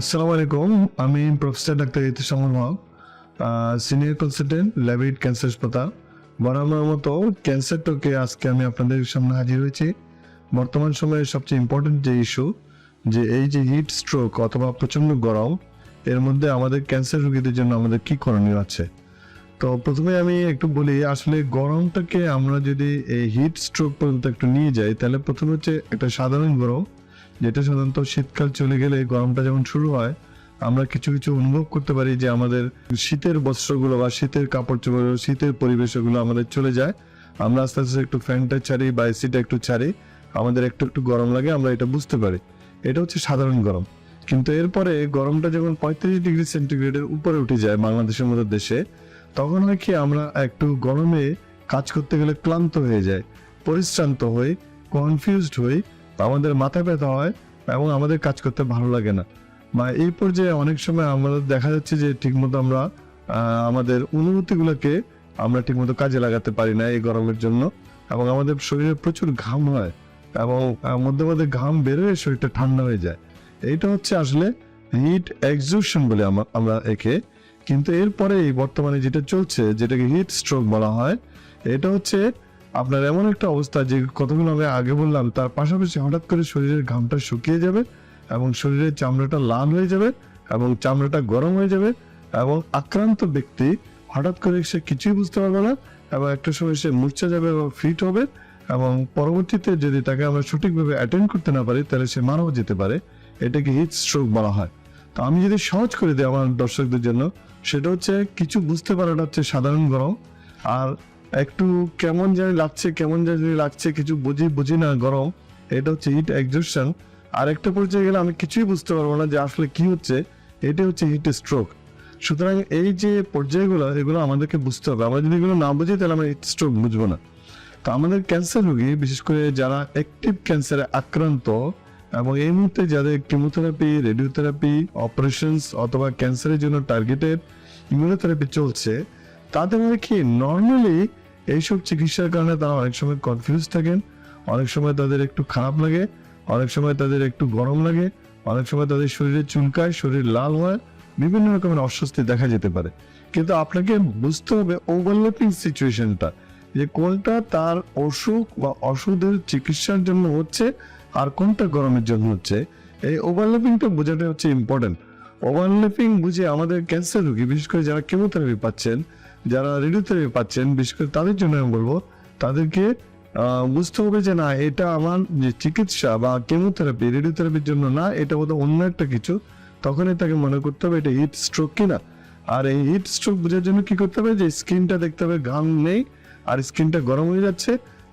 আসসালামু আলাইকুম। আমি প্রফেসর ডাক্তার ইতিশ রহমান হক, সিনিয়র কনসালটেন্ট ল্যাবরেট ক্যান্সার হাসপাতাল। বরাবরের মতো ক্যান্সার টকে আজকে আমি আপনাদের সামনে হাজির হয়েছি। বর্তমান সময়ে সবচেয়ে ইম্পর্টেন্ট যে ইস্যু, যে এই যে হিট স্ট্রোক অথবা প্রচণ্ড গরম, এর মধ্যে আমাদের ক্যান্সার রোগীদের জন্য আমাদের কী করণীয় আছে। তো প্রথমে আমি একটু বলি, আসলে গরমটাকে আমরা যদি এই হিট স্ট্রোক পর্যন্ত একটু নিয়ে যাই, তাহলে প্রথমে হচ্ছে একটা সাধারণ গরম, যেটা সাধারণত শীতকাল চলে গেলে গরমটা যখন শুরু হয় আমরা কিছু কিছু অনুভব করতে পারি যে আমাদের শীতের বস্ত্রগুলো বা শীতের কাপড় চোপড়, শীতের পরিবেশগুলো আমাদের চলে যায়। আমরা আস্তে আস্তে একটু ফ্যানটা ছাড়ি বা এসিটা একটু ছাড়ি, আমাদের একটু একটু গরম লাগে, আমরা এটা বুঝতে পারি। এটা হচ্ছে সাধারণ গরম। কিন্তু এরপরে গরমটা যখন 35 ডিগ্রি সেন্টিগ্রেডের উপরে উঠে যায় বাংলাদেশের মতো দেশে, তখন হয় কি, আমরা একটু গরমে কাজ করতে গেলে ক্লান্ত হয়ে যায়, পরিশ্রান্ত হই, কনফিউজড হই, আমাদের মাথা ব্যথা হয় এবং আমাদের কাজ করতে ভালো লাগে না। বা এই পর্যায়ে অনেক সময় আমাদের দেখা যাচ্ছে যে ঠিকমতো আমরা আমাদের অনুভূতিগুলোকে আমরা ঠিকমতো কাজে লাগাতে পারি না এই গরমের জন্য, এবং আমাদের শরীরে প্রচুর ঘাম হয় এবং মধ্যে মধ্যে ঘাম বেরোয় শরীরটা ঠান্ডা হয়ে যায়। এইটা হচ্ছে আসলে হিট এক্সজুশন বলে আমরা একে। কিন্তু এরপরে বর্তমানে যেটা চলছে, যেটাকে হিট স্ট্রোক বলা হয়, এটা হচ্ছে আপনার এমন একটা অবস্থা যে কতগুলো আমি আগে বললাম, তার পাশাপাশি হঠাৎ করে শরীরের ঘামটা শুকিয়ে যাবে এবং শরীরের চামড়াটা লাল হয়ে যাবে এবং চামড়াটা গরম হয়ে যাবে, এবং আক্রান্ত ব্যক্তি হঠাৎ করে সে কিছুই বুঝতে পারবে না এবং একটা সময় সে মূর্ছা যাবে এবং ফিট হবে, এবং পরবর্তীতে যদি তাকে আমরা সঠিকভাবে অ্যাটেন্ড করতে না পারি তাহলে সে মারাও যেতে পারে। এটাকে হিট স্ট্রোক বলা হয়। তো আমি যদি সহজ করে দিই আমার দর্শকদের জন্য, সেটা হচ্ছে কিছু বুঝতে পারাটা হচ্ছে সাধারণ গরম, আর একটু কেমন জানি লাগছে কিছু বুঝি না গরম, এটা হচ্ছে হিট এক্সজস্টন। আর একটা পর্যায়ে গেলে আমি কিছুই বুঝতে পারবো না যে আসলে কি হচ্ছে, এটা হচ্ছে হিট স্ট্রোক। সুতরাং এই যে পর্যায়গুলো, এগুলো আমাদেরকে বুঝতে হবে। আমরা যদি এগুলো না বুঝি তাহলে আমরা হিট স্ট্রোক বুঝবো না। তো আমাদের ক্যান্সার রোগী, বিশেষ করে যারা অ্যাক্টিভ ক্যান্সারে আক্রান্ত এবং এই মুহূর্তে যাদের কেমোথেরাপি, রেডিওথেরাপি, অপারেশনস অথবা ক্যান্সারের জন্য টার্গেটেড ইমিউনোথেরাপি চলছে, তাদের মানে কি নর্মালি এইসব চিকিৎসার কারণে তারা অনেক সময় কনফিউজ থাকেন, অনেক সময় তাদের একটু খারাপ লাগে, অনেক সময় তাদের একটু গরম লাগে, অনেক সময় তাদের শরীরে চুলকায়, শরীর লাল হয়, বিভিন্ন রকমের অস্বস্তি দেখা যেতে পারে। কিন্তু আপনাকে বুঝতে হবে ওভারল্যাপিং সিচুয়েশনটা, যে কোনটা তার অসুখ বা ওষুধের চিকিৎসার জন্য হচ্ছে আর কোনটা গরমের জন্য হচ্ছে। এই ওভারল্যাপিংটা বোঝাটা হচ্ছে ইম্পর্টেন্ট। ওভারল্যাপিং বুঝে আমাদের ক্যান্সার রোগী, বিশেষ করে যারা কেমোথেরাপি পাচ্ছেন, যারা রেডিওথেরাপি পাচ্ছেন, বিশেষ করে তাদের জন্য আমি বলবো, তাদেরকে বুঝতে হবে যে না, এটা আমার যে চিকিৎসা বা কেমোথেরাপি, রেডিওথেরাপির জন্য না, এটা বোধহয় অন্য একটা কিছু। তখনই তাকে মনে করতে হবে এটা হিট স্ট্রোক কিনা। আর এই হিট স্ট্রোক বোঝার জন্য কি করতে হবে, যে স্কিনটা দেখতে হবে ঘাম নেই আর স্কিনটা গরম হয়ে যাচ্ছে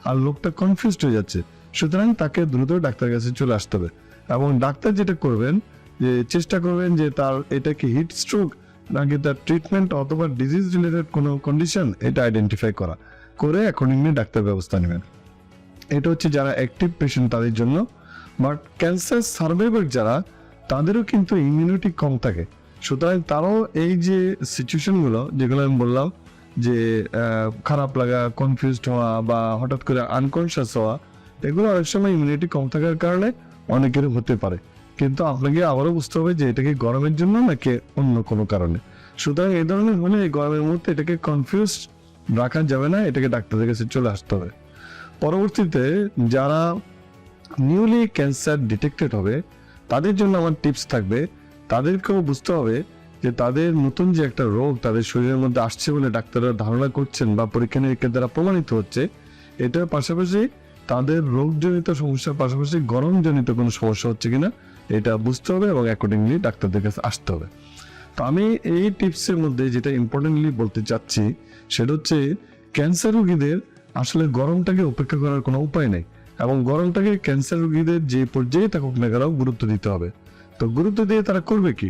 আর লোকটা কনফিউজড হয়ে যাচ্ছে। সুতরাং তাকে দ্রুত ডাক্তারের কাছে চলে আসতে হবে, এবং ডাক্তার যেটা করবেন, যে চেষ্টা করবেন যে তার এটা কি হিট স্ট্রোক নাকি তার ট্রিটমেন্ট অথবা ডিজিজ রিলেটেড কোনো কন্ডিশন, এটা আইডেন্টিফাই করে অ্যাকর্ডিংলি ডাক্তার ব্যবস্থা নেবেন। এটা হচ্ছে যারা অ্যাক্টিভ পেশেন্ট তাদের জন্য। বাট ক্যান্সার সার্ভাইভার যারা, তাদেরও কিন্তু ইমিউনিটি কম থাকে। সুতরাং তারাও এই যে সিচুয়েশনগুলো যেগুলো আমি বললাম, যে খারাপ লাগা, কনফিউজড হওয়া বা হঠাৎ করে আনকনসিয়াস হওয়া, এগুলো অনেক সময় ইমিউনিটি কম থাকার কারণে অনেকেরই হতে পারে। কিন্তু আপনাকে আবারও বুঝতে হবে যে এটা কি গরমের জন্য নাকি অন্য কোনো কারণে। সুতরাং এই ধরনের হলে এই গরমের মুহূর্তে এটাকে কনফিউজ রাখা যাবে না, এটাকে ডাক্তারের কাছে চলে আসতে হবে। পরবর্তীতে যারা নিউলি ক্যান্সার ডিটেক্টেড হবে, তাদের জন্য আমার টিপস থাকবে, তাদেরকেও বুঝতে হবে যে তাদের নতুন যে একটা রোগ তাদের শরীরের মধ্যে আসছে বলে ডাক্তাররা ধারণা করছেন বা পরীক্ষা নিরীক্ষার দ্বারা প্রমাণিত হচ্ছে, এটার পাশাপাশি তাদের রোগজনিত সমস্যার পাশাপাশি গরমজনিত কোনো সমস্যা হচ্ছে কিনা এটা বুঝতে হবে এবং অ্যাকর্ডিংলি ডাক্তারদের কাছে আসতে হবে। তো আমি এই টিপসের মধ্যে যেটা ইম্পর্টেন্টলি বলতে চাচ্ছি, সেটা হচ্ছে ক্যান্সার রোগীদের আসলে গরমটাকে উপেক্ষা করার কোনো উপায় নেই, এবং গরমটাকে ক্যান্সার রোগীদের যে পর্যায়ে থাকুক না কেন গুরুত্ব দিতে হবে। তো গুরুত্ব দিয়ে তারা করবে কি?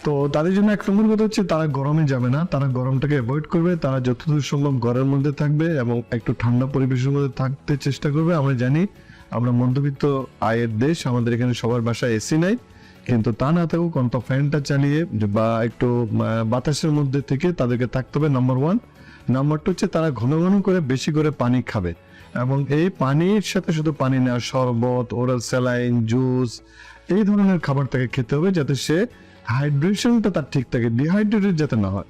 তো তাদের জন্য এক নম্বর কথা হচ্ছে তারা গরমে যাবে না, তারা গরমটাকে অ্যাভয়েড করবে, তারা যতদূর সম্ভব ঘরের মধ্যে থাকবে এবং একটু ঠান্ডা পরিবেশের মধ্যে থাকতে চেষ্টা করবে। আমরা জানি আমরা মধ্যবিত্ত আয়ের দেশ, আমাদের এখানে সবার বাসায় এসি নাই, কিন্তু তা না থাকুক অন্তত ফ্যানটা চালিয়ে বা একটু বাতাসের মধ্যে থেকে তাদেরকে থাকতে হবে, নাম্বার ওয়ান। নাম্বার টু হচ্ছে তারা ঘন ঘন করে বেশি করে পানি খাবে, এবং এই পানির সাথে শুধু পানি না, শরবত, ওরাল স্যালাইন, জুস, এই ধরনের খাবার তাকে খেতে হবে যাতে সে হাইড্রেশনটা তার ঠিক থাকে, ডিহাইড্রেটেড যাতে না হয়।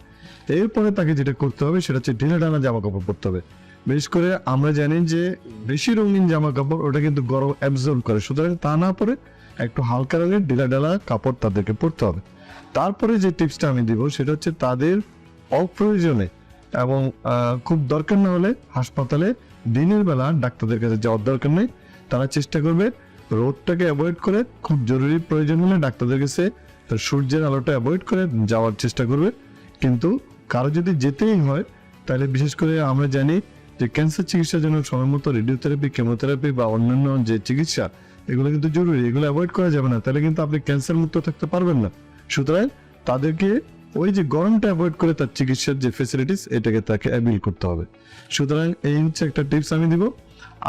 এরপরে তাকে যেটা করতে হবে সেটা হচ্ছে ঢিলে ঢালা জামা কাপড় পরতে হবে। বিশেষ করে আমরা জানি যে বেশি রঙিন জামা কাপড় ওটা কিন্তু গরম অ্যাবজর্ব করে, সুতরাং তা না পরে একটু হালকা রঙের ঢিলা ঢালা কাপড় তাদেরকে পরতে হবে। তারপরে যে টিপসটা আমি দিব সেটা হচ্ছে তাদের অপ্রয়োজনে এবং খুব দরকার না হলে হাসপাতালে দিনের বেলা ডাক্তারদের কাছে যাওয়ার দরকার নেই। তারা চেষ্টা করবে রোদটাকে অ্যাভয়েড করে, খুব জরুরি প্রয়োজন হলে ডাক্তারদের কাছে তার সূর্যের আলোটা অ্যাভয়েড করে যাওয়ার চেষ্টা করবে। কিন্তু কারো যদি যেতেই হয় তাহলে বিশেষ করে আমরা জানি যে ক্যান্সার চিকিৎসার জন্য সময় মতো রেডিওথেরাপি, কেমোথেরাপি বা অন্যান্য যে চিকিৎসা এগুলো কিন্তু জরুরি, এগুলো অ্যাভয়েড করা যাবে না, তাহলে কিন্তু আপনি ক্যান্সার মুক্ত থাকতে পারবেন না। সুতরাং তাদেরকে ওই যে গরমটা অ্যাভয়েড করে তার চিকিৎসার যে ফেসিলিটিস এটাকে তাকে অ্যাবিল করতে হবে। সুতরাং এই হচ্ছে একটা টিপস আমি দিব।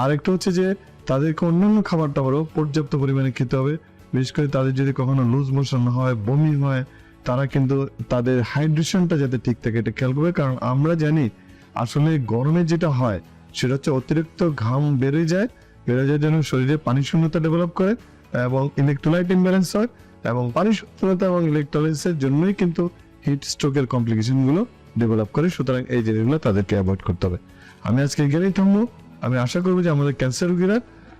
আর একটা হচ্ছে যে তাদেরকে অন্যান্য খাবার টাবারও পর্যাপ্ত পরিমাণে খেতে হবে। বিশেষ করে তাদের যদি কখনো লুজ মোশন হয়, বমি হয়, তারা কিন্তু তাদের হাইড্রেশনটা যাতে ঠিক থাকে এটা খেয়াল করবে। কারণ আমরা জানি আসলে গরমে যেটা হয় সেটা হচ্ছে অতিরিক্ত ঘাম বেড়ে যায় যেন শরীরে পানি শূন্যতা ডেভেলপ করে এবং ইলেকট্রোলাইট ইমব্যালেন্স হয়, এবং পানি শূন্যতা এবং ইলেকট্রোলাইসের জন্যই কিন্তু হিট স্ট্রোকের কমপ্লিকেশনগুলো ডেভেলপ করে। সুতরাং এই জিনিসগুলো তাদেরকে অ্যাভয়েড করতে হবে। আমি আজকে এখানেই থামবো। আমি আশা করবো যে আমাদের ক্যান্সার রোগীরা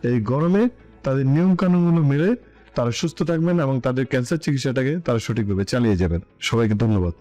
এই গরমে তাদের নিয়ম কানুনগুলো মেনে তারা সুস্থ থাকবেন এবং তাদের ক্যান্সার চিকিৎসাটাকে তারা সঠিকভাবে চালিয়ে যাবেন। সবাইকে ধন্যবাদ।